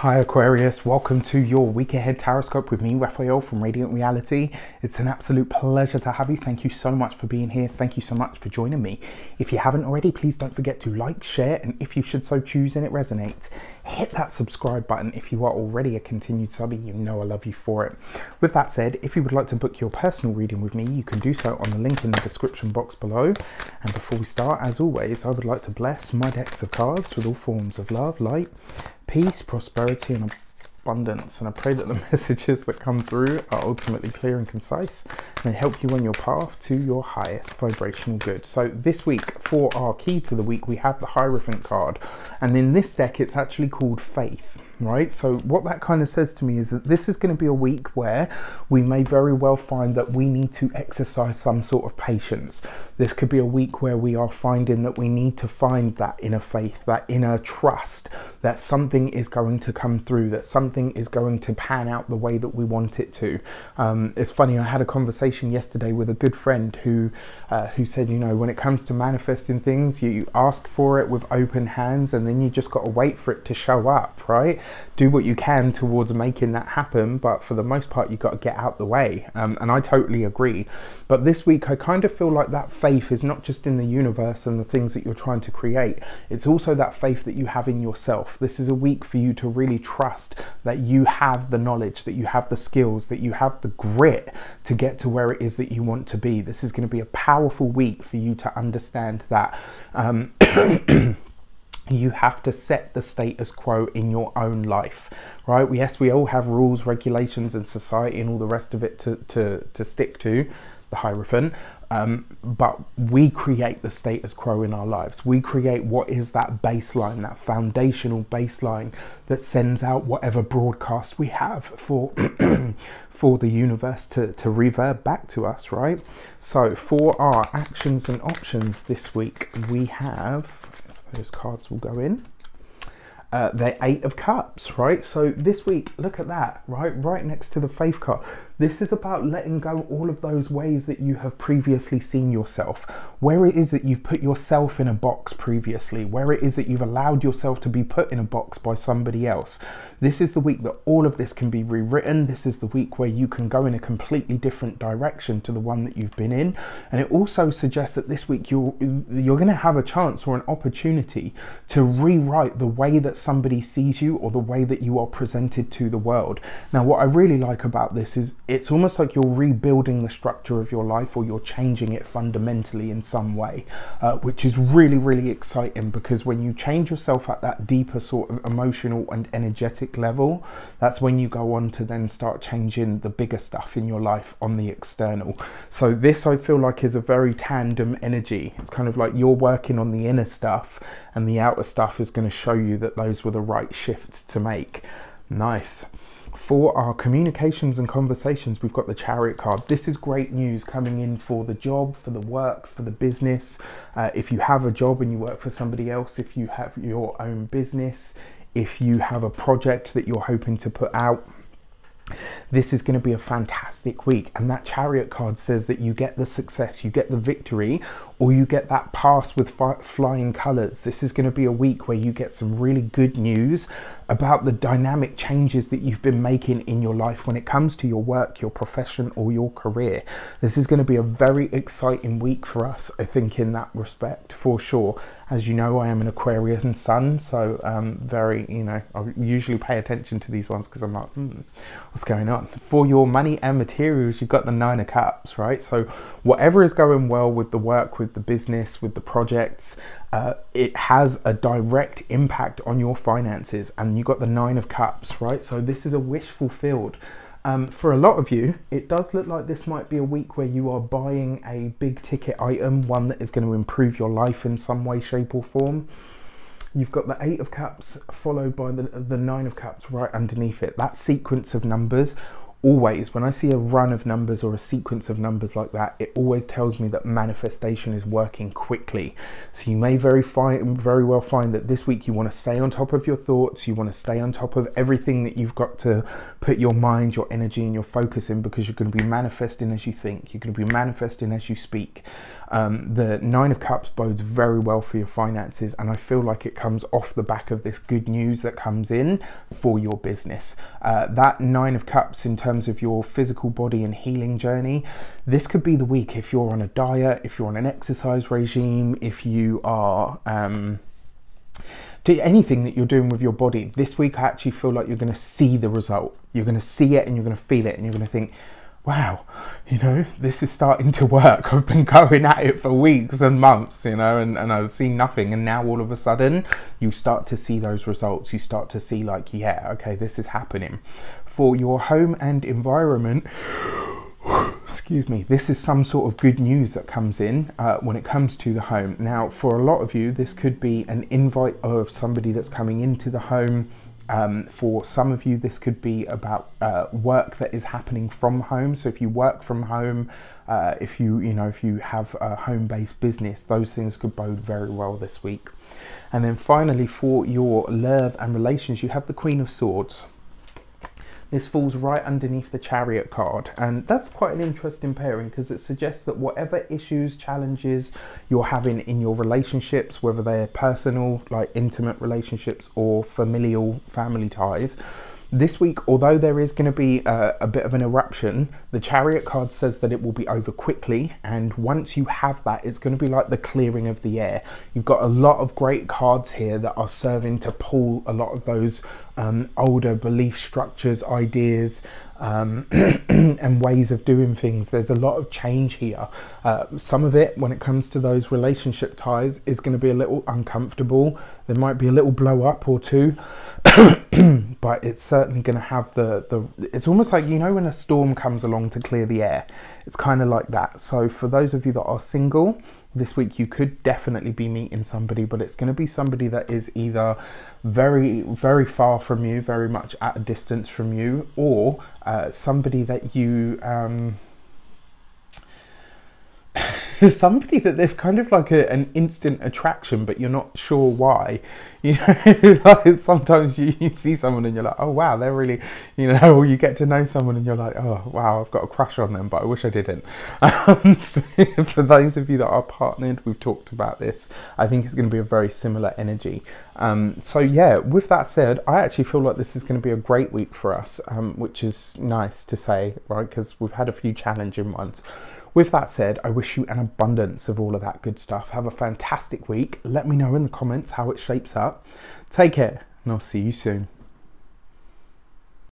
Hi Aquarius, welcome to your week ahead taroscope with me, Raphael from Radiant Reality. It's an absolute pleasure to have you. Thank you so much for being here. Thank you so much for joining me. If you haven't already, please don't forget to like, share, and if you should so choose and it resonates, hit that subscribe button. If you are already a continued subby, you know I love you for it. With that said, if you would like to book your personal reading with me, you can do so on the link in the description box below. And before we start, as always, I would like to bless my decks of cards with all forms of love, light, peace, prosperity, and abundance. And I pray that the messages that come through are ultimately clear and concise and they help you on your path to your highest vibrational good. So this week, for our key to the week, we have the Hierophant card. And in this deck, it's actually called Faith. Right, so what that kind of says to me is that this is going to be a week where we may very well find that we need to exercise some sort of patience. This could be a week where we are finding that we need to find that inner faith, that inner trust, that something is going to come through, that something is going to pan out the way that we want it to. It's funny, I had a conversation yesterday with a good friend who said, you know, when it comes to manifesting things, you ask for it with open hands and then you just got to wait for it to show up, right? Do what you can towards making that happen, but for the most part you got to get out the way, and I totally agree. But this week I kind of feel like that faith is not just in the universe and the things that you're trying to create, it's also that faith that you have in yourself. This is a week for you to really trust that you have the knowledge, that you have the skills, that you have the grit to get to where it is that you want to be. This is going to be a powerful week for you to understand that you have to set the status quo in your own life, right? Yes, we all have rules, regulations, and society and all the rest of it to stick to, the Hierophant, but we create the status quo in our lives. We create what is that baseline, that foundational baseline that sends out whatever broadcast we have for for the universe to reverb back to us, right? So for our actions and options this week, we have, those cards will go in, the Eight of Cups, right? So this week, look at that, right next to the Faith card. This is about letting go all of those ways that you have previously seen yourself, where it is that you've put yourself in a box previously, where it is that you've allowed yourself to be put in a box by somebody else. This is the week that all of this can be rewritten. This is the week where you can go in a completely different direction to the one that you've been in. And it also suggests that this week you're going to have a chance or an opportunity to rewrite the way that somebody sees you or the way that you are presented to the world. Now, what I really like about this is it's almost like you're rebuilding the structure of your life, or you're changing it fundamentally in some way, which is really, really exciting, because when you change yourself at that deeper sort of emotional and energetic level, that's when you go on to then start changing the bigger stuff in your life on the external. So this, I feel like, is a very tandem energy. It's kind of like you're working on the inner stuff and the outer stuff is going to show you that those were the right shifts to make. Nice. For our communications and conversations, we've got the Chariot card. This is great news coming in for the job, for the work, for the business. If you have a job and you work for somebody else, if you have your own business, if you have a project that you're hoping to put out, this is going to be a fantastic week. And that Chariot card says that you get the success, you get the victory, or you get that pass with flying colors. This is going to be a week where you get some really good news about the dynamic changes that you've been making in your life when it comes to your work, your profession, or your career. This is going to be a very exciting week for us, I think, in that respect, for sure. As you know, I am an Aquarian sun, so very, you know, I usually pay attention to these ones because I'm like, what's going on? For your money and materials, you've got the Nine of Cups, right? So whatever is going well with the work, with the business, with the projects, it has a direct impact on your finances, and you've got the Nine of Cups, right? So this is a wish fulfilled. For a lot of you, it does look like this might be a week where you are buying a big ticket item, one that is going to improve your life in some way, shape or form. You've got the Eight of Cups followed by the Nine of Cups right underneath it. That sequence of numbers, always, when I see a run of numbers or a sequence of numbers like that, it always tells me that manifestation is working quickly. So you may very well find that this week you want to stay on top of your thoughts, you want to stay on top of everything that you've got to put your mind, your energy and your focus in, because you're going to be manifesting as you think, you're going to be manifesting as you speak. The Nine of Cups bodes very well for your finances, and I feel like it comes off the back of this good news that comes in for your business. That Nine of Cups, in terms of your physical body and healing journey, this could be the week if you're on a diet, if you're on an exercise regime, if you are do anything that you're doing with your body. This week I actually feel like you're going to see the result. You're going to see it and you're going to feel it, and you're going to think, wow, you know, this is starting to work. I've been going at it for weeks and months, you know, and I've seen nothing. And now all of a sudden you start to see those results. You start to see like, yeah, okay, this is happening. For your home and environment, excuse me, this is some sort of good news that comes in when it comes to the home. Now, for a lot of you, this could be an invite of somebody that's coming into the home. For some of you, this could be about work that is happening from home. So if you work from home, if you have a home-based business, those things could bode very well this week. And then finally, for your love and relations, you have the Queen of Swords. This falls right underneath the Chariot card, and that's quite an interesting pairing because it suggests that whatever issues, challenges you're having in your relationships, whether they're personal, like intimate relationships, or familial family ties, this week, although there is going to be a bit of an eruption, the Chariot card says that it will be over quickly, and once you have that, it's going to be like the clearing of the air. You've got a lot of great cards here that are serving to pull a lot of those older belief structures, ideas, and ways of doing things. There's a lot of change here. Some of it, when it comes to those relationship ties, is going to be a little uncomfortable. There might be a little blow up or two, but it's certainly going to have it's almost like, you know, when a storm comes along to clear the air, it's kind of like that. So for those of you that are single, this week you could definitely be meeting somebody, but it's going to be somebody that is either very, very far from you, very much at a distance from you, or somebody that you somebody that there's kind of like an instant attraction, but you're not sure why. You know, like sometimes you see someone and you're like, oh wow, they're really, you know, or you get to know someone and you're like, oh wow, I've got a crush on them, but I wish I didn't. For those of you that are partnered, we've talked about this. I think it's going to be a very similar energy. So yeah, with that said, I actually feel like this is going to be a great week for us, which is nice to say, right? Because we've had a few challenging ones. With that said, I wish you an abundance of all of that good stuff. Have a fantastic week. Let me know in the comments how it shapes up. Take care, and I'll see you soon.